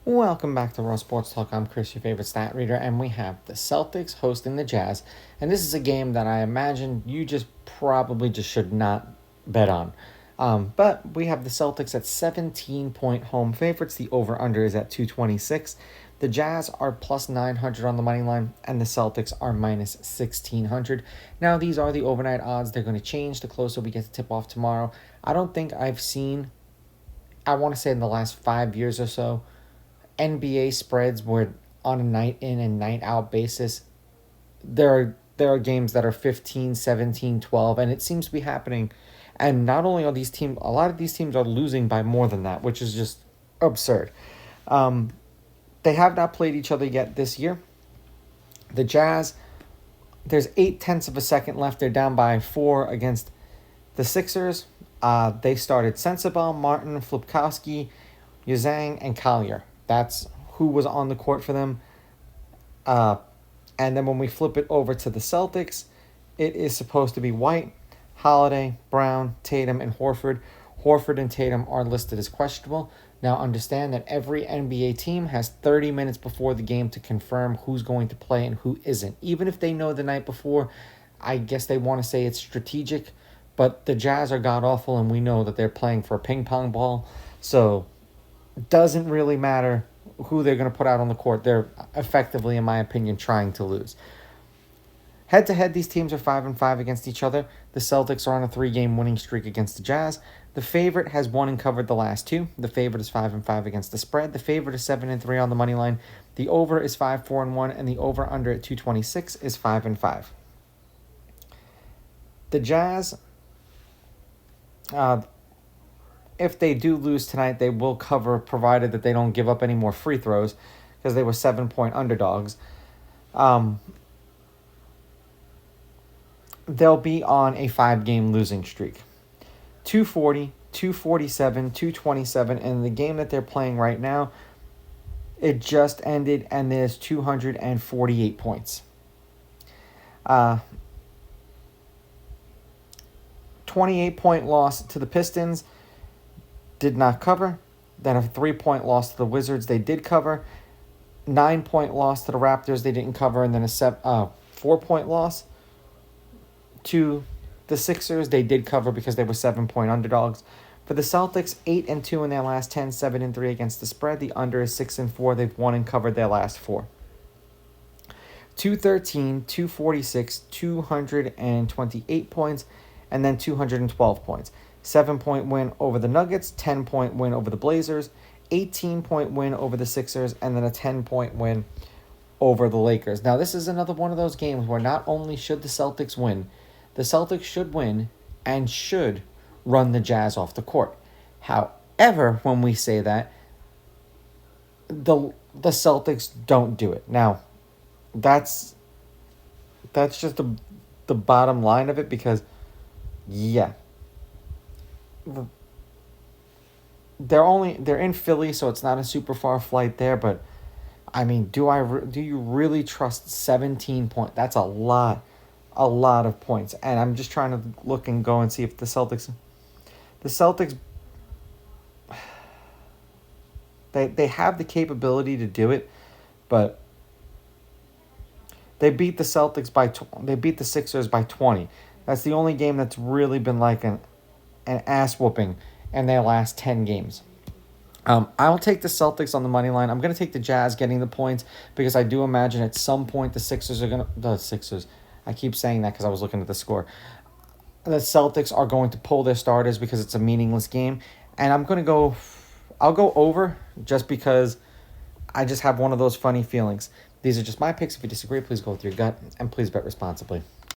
Welcome back to Raw Sports Talk. I'm Chris, your favorite stat reader, and we have the Celtics hosting the Jazz. And this is a game that I imagine you just probably just should not bet on. But we have the Celtics at 17-point home favorites. The over-under is at 226. The Jazz are plus 900 on the money line, and the Celtics are minus 1600. Now, these are the overnight odds. They're going to change the closer we get to tip off tomorrow. I don't think I've seen, I want to say in the last 5 years or so, NBA spreads where on a night in and night out basis, there are games that are 15, 17, 12, and it seems to be happening. And not only are these teams, a lot of these teams are losing by more than that, which is just absurd. They have not played each other yet this year. The Jazz, there's 0.8 of a second left. They're down by 4 against the Sixers. They started Sensabaugh, Martin, Flipkowski, Yazang, and Collier. That's who was on the court for them. And then when we flip it over to the Celtics, it is supposed to be White, Holiday, Brown, Tatum, and Horford. Horford and Tatum are listed as questionable. Now understand that every NBA team has 30 minutes before the game to confirm who's going to play and who isn't. Even if they know the night before, I guess they want to say it's strategic, but the Jazz are god-awful, and we know that they're playing for a ping-pong ball. So doesn't really matter who they're going to put out on the court. They're effectively, in my opinion, trying to lose. Head-to-head, these teams are 5-5 against each other. The Celtics are on a 3-game winning streak against the Jazz. The favorite has won and covered the last 2. The favorite is 5-5 against the spread. The favorite is 7-3 on the money line. The over is 5-4-1, and the over-under at 226 is 5-5. The Jazz, if they do lose tonight, they will cover, provided that they don't give up any more free throws, because they were 7-point underdogs. They'll be on a 5-game losing streak. 240, 247, 227, and the game that they're playing right now, it just ended, and there's 248 points. 28-point loss to the Pistons. Did not cover. Then a 3-point loss to the Wizards. They did cover. 9-point loss to the Raptors. They didn't cover. And then a 4-point loss to the Sixers. They did cover because they were 7-point underdogs. For the Celtics, 8-2 in their last 10, 7-3 against the spread. The under is 6-4. They've won and covered their last 4. 213, 246, 228 points, and then 212 points. 7-point win over the Nuggets, 10-point win over the Blazers, 18-point win over the Sixers, and then a 10-point win over the Lakers. Now, this is another one of those games where not only should the Celtics win, the Celtics should win and should run the Jazz off the court. However, when we say that, the Celtics don't do it. Now, that's just the bottom line of it, because, yeah, they're in Philly, so it's not a super far flight there. But I mean, do you really trust 17 points? That's a lot of points. And I'm just trying to look and go and see if the Celtics, they have the capability to do it, but they beat the Sixers by 20. That's the only game that's really been like an ass whooping in their last 10 games. I'll take the Celtics on the money line. I'm going to take the Jazz getting the points, because I do imagine at some point the Sixers, I keep saying that because I was looking at the score. The Celtics are going to pull their starters because it's a meaningless game. And I'll go over just because I just have one of those funny feelings. These are just my picks. If you disagree, please go with your gut, and please bet responsibly.